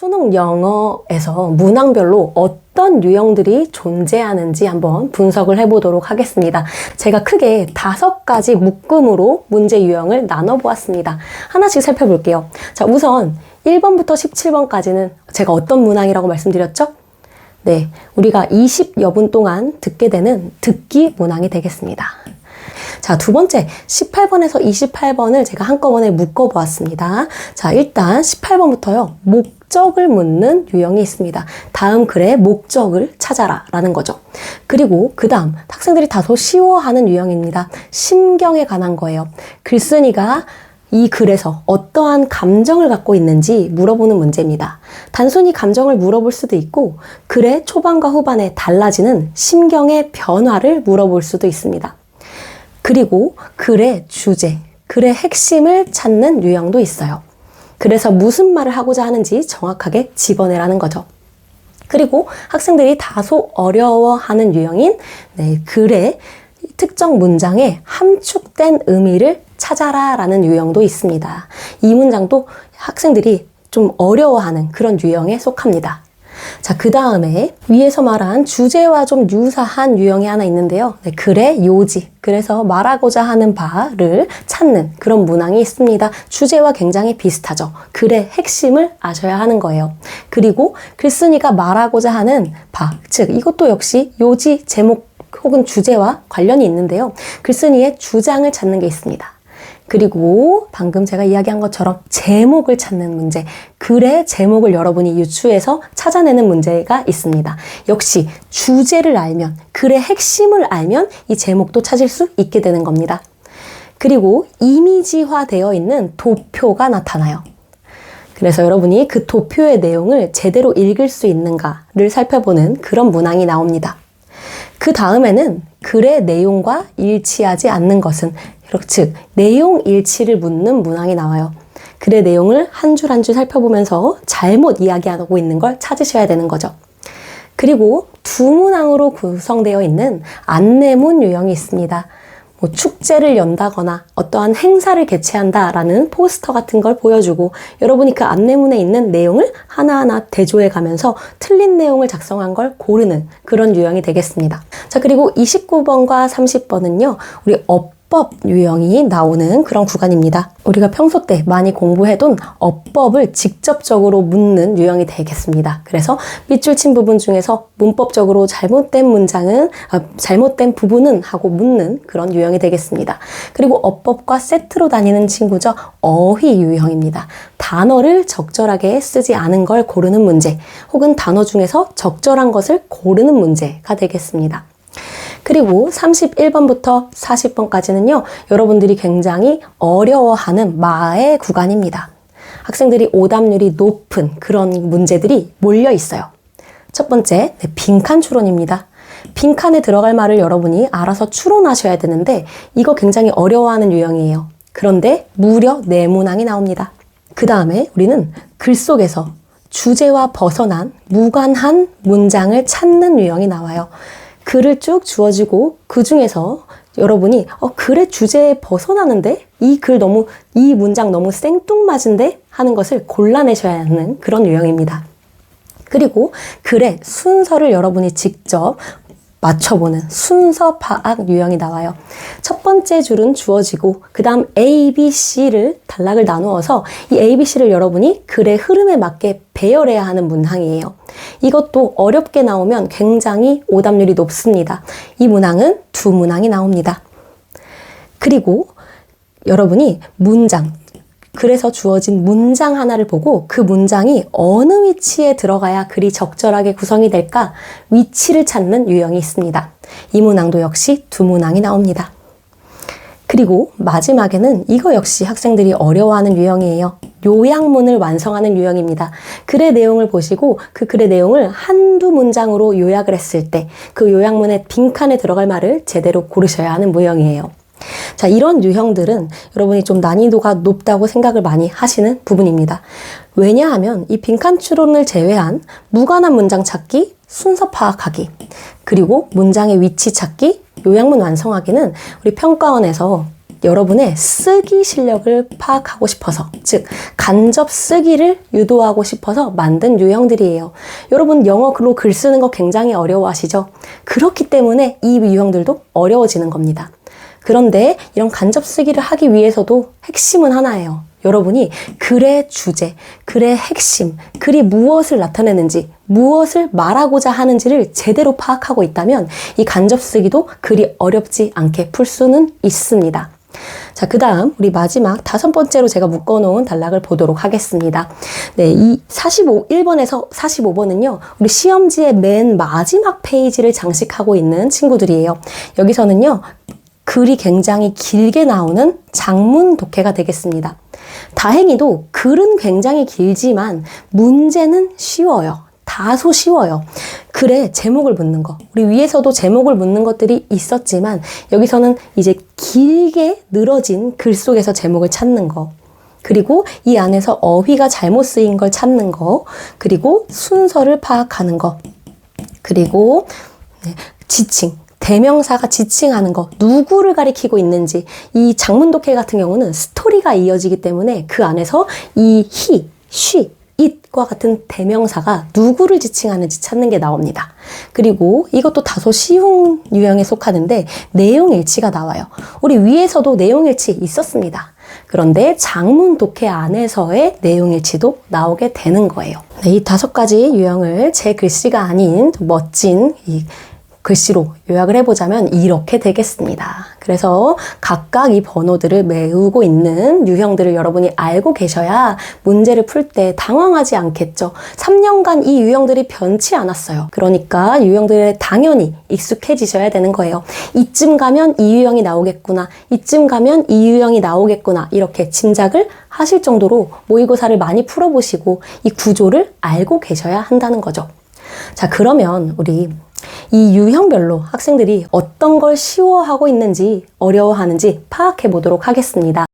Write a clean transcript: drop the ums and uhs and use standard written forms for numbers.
수능 영어에서 문항별로 어떤 유형들이 존재하는지 한번 분석을 해보도록 하겠습니다. 제가 크게 5가지 묶음으로 문제 유형을 나눠보았습니다. 하나씩 살펴볼게요. 자, 우선 1번부터 17번까지는 제가 어떤 문항이라고 말씀드렸죠? 네, 우리가 20여 분 동안 듣게 되는 듣기 문항이 되겠습니다. 자, 두 번째 18번에서 28번을 제가 한꺼번에 묶어보았습니다. 자, 일단 18번부터요. 목적을 묻는 유형이 있습니다. 다음 글의 목적을 찾아라 라는 거죠. 그리고 그 다음 학생들이 다소 쉬워하는 유형입니다. 심경에 관한 거예요. 글쓴이가 이 글에서 어떠한 감정을 갖고 있는지 물어보는 문제입니다. 단순히 감정을 물어볼 수도 있고 글의 초반과 후반에 달라지는 심경의 변화를 물어볼 수도 있습니다. 그리고 글의 주제, 글의 핵심을 찾는 유형도 있어요. 그래서 무슨 말을 하고자 하는지 정확하게 집어내라는 거죠. 그리고 학생들이 다소 어려워하는 유형인 글의 특정 문장의 함축된 의미를 찾아라 라는 유형도 있습니다. 이 문장도 학생들이 좀 어려워하는 그런 유형에 속합니다. 자, 그 다음에 위에서 말한 주제와 좀 유사한 유형이 하나 있는데요. 글의 요지, 그래서 말하고자 하는 바를 찾는 그런 문항이 있습니다. 주제와 굉장히 비슷하죠. 글의 핵심을 아셔야 하는 거예요. 그리고 글쓴이가 말하고자 하는 바, 즉 이것도 역시 요지, 제목 혹은 주제와 관련이 있는데요. 글쓴이의 주장을 찾는 게 있습니다. 그리고 방금 제가 이야기한 것처럼 제목을 찾는 문제, 글의 제목을 여러분이 유추해서 찾아내는 문제가 있습니다. 역시 주제를 알면, 글의 핵심을 알면 이 제목도 찾을 수 있게 되는 겁니다. 그리고 이미지화되어 있는 도표가 나타나요. 그래서 여러분이 그 도표의 내용을 제대로 읽을 수 있는가를 살펴보는 그런 문항이 나옵니다. 그 다음에는 글의 내용과 일치하지 않는 것은, 즉 내용 일치를 묻는 문항이 나와요. 글의 내용을 한 줄 한 줄 살펴보면서 잘못 이야기하고 있는 걸 찾으셔야 되는 거죠. 그리고 두 문항으로 구성되어 있는 안내문 유형이 있습니다. 축제를 연다거나 어떠한 행사를 개최한다라는 포스터 같은 걸 보여주고 여러분이 그 안내문에 있는 내용을 하나하나 대조해 가면서 틀린 내용을 작성한 걸 고르는 그런 유형이 되겠습니다. 자, 그리고 29번과 30번은요. 우리 어법 유형이 나오는 그런 구간입니다. 우리가 평소 때 많이 공부해둔 어법을 직접적으로 묻는 유형이 되겠습니다. 그래서 밑줄 친 부분 중에서 문법적으로 잘못된 문장은, 잘못된 부분은 하고 묻는 그런 유형이 되겠습니다. 그리고 어법과 세트로 다니는 친구죠. 어휘 유형입니다. 단어를 적절하게 쓰지 않은 걸 고르는 문제, 혹은 단어 중에서 적절한 것을 고르는 문제가 되겠습니다. 그리고 31번부터 40번까지는요. 여러분들이 굉장히 어려워하는 마의 구간입니다. 학생들이 오답률이 높은 그런 문제들이 몰려 있어요. 첫 번째, 빈칸 추론입니다. 빈칸에 들어갈 말을 여러분이 알아서 추론하셔야 되는데 이거 굉장히 어려워하는 유형이에요. 그런데 무려 4문항이 나옵니다. 그 다음에 우리는 글 속에서 주제와 벗어난 무관한 문장을 찾는 유형이 나와요. 글을 쭉 주어지고 그 중에서 여러분이 글의 주제에 벗어나는데 이 문장 너무 생뚱맞은데 하는 것을 골라내셔야 하는 그런 유형입니다. 그리고 글의 순서를 여러분이 직접 맞춰보는 순서 파악 유형이 나와요. 첫 번째 줄은 주어지고 그 다음 A, B, C를 단락을 나누어서 이 A, B, C를 여러분이 글의 흐름에 맞게 배열해야 하는 문항이에요. 이것도 어렵게 나오면 굉장히 오답률이 높습니다. 이 문항은 2문항이 나옵니다. 그리고 여러분이 글에서 주어진 문장 하나를 보고 그 문장이 어느 위치에 들어가야 글이 적절하게 구성이 될까 위치를 찾는 유형이 있습니다. 이 문항도 역시 2문항이 나옵니다. 그리고 마지막에는 이거 역시 학생들이 어려워하는 유형이에요. 요약문을 완성하는 유형입니다. 글의 내용을 보시고 그 글의 내용을 한두 문장으로 요약을 했을 때 그 요약문의 빈칸에 들어갈 말을 제대로 고르셔야 하는 유형이에요. 자, 이런 유형들은 여러분이 좀 난이도가 높다고 생각을 많이 하시는 부분입니다. 왜냐하면 이 빈칸 추론을 제외한 무관한 문장 찾기, 순서 파악하기, 그리고 문장의 위치 찾기, 요약문 완성하기는 우리 평가원에서 여러분의 쓰기 실력을 파악하고 싶어서, 즉 간접 쓰기를 유도하고 싶어서 만든 유형들이에요. 여러분 영어로 글 쓰는 거 굉장히 어려워하시죠? 그렇기 때문에 이 유형들도 어려워지는 겁니다. 그런데 이런 간접 쓰기를 하기 위해서도 핵심은 하나예요. 여러분이 글의 주제, 글의 핵심, 글이 무엇을 나타내는지, 무엇을 말하고자 하는지를 제대로 파악하고 있다면 이 간접 쓰기도 그리 어렵지 않게 풀 수는 있습니다. 자, 그 다음 우리 마지막 5번째로 제가 묶어놓은 단락을 보도록 하겠습니다. 네, 이 1번에서 45번은요, 우리 시험지의 맨 마지막 페이지를 장식하고 있는 친구들이에요. 여기서는요, 글이 굉장히 길게 나오는 장문 독해가 되겠습니다. 다행히도 글은 굉장히 길지만 문제는 쉬워요. 다소 쉬워요. 글에 제목을 묻는 거. 우리 위에서도 제목을 묻는 것들이 있었지만 여기서는 이제 길게 늘어진 글 속에서 제목을 찾는 거. 그리고 이 안에서 어휘가 잘못 쓰인 걸 찾는 거. 그리고 순서를 파악하는 거. 그리고 지칭. 대명사가 지칭하는 거, 누구를 가리키고 있는지. 이 장문 독해 같은 경우는 스토리가 이어지기 때문에 그 안에서 이 he, she, it과 같은 대명사가 누구를 지칭하는지 찾는 게 나옵니다. 그리고 이것도 다소 쉬운 유형에 속하는데 내용일치가 나와요. 우리 위에서도 내용일치 있었습니다. 그런데 장문 독해 안에서의 내용일치도 나오게 되는 거예요. 네, 이 5가지 유형을 제 글씨가 아닌 멋진 이 글씨로 요약을 해보자면 이렇게 되겠습니다. 그래서 각각 이 번호들을 메우고 있는 유형들을 여러분이 알고 계셔야 문제를 풀 때 당황하지 않겠죠. 3년간 이 유형들이 변치 않았어요. 그러니까 유형들에 당연히 익숙해지셔야 되는 거예요. 이쯤 가면 이 유형이 나오겠구나. 이쯤 가면 이 유형이 나오겠구나. 이렇게 짐작을 하실 정도로 모의고사를 많이 풀어보시고 이 구조를 알고 계셔야 한다는 거죠. 자, 그러면 우리 이 유형별로 학생들이 어떤 걸 쉬워하고 있는지 어려워하는지 파악해 보도록 하겠습니다.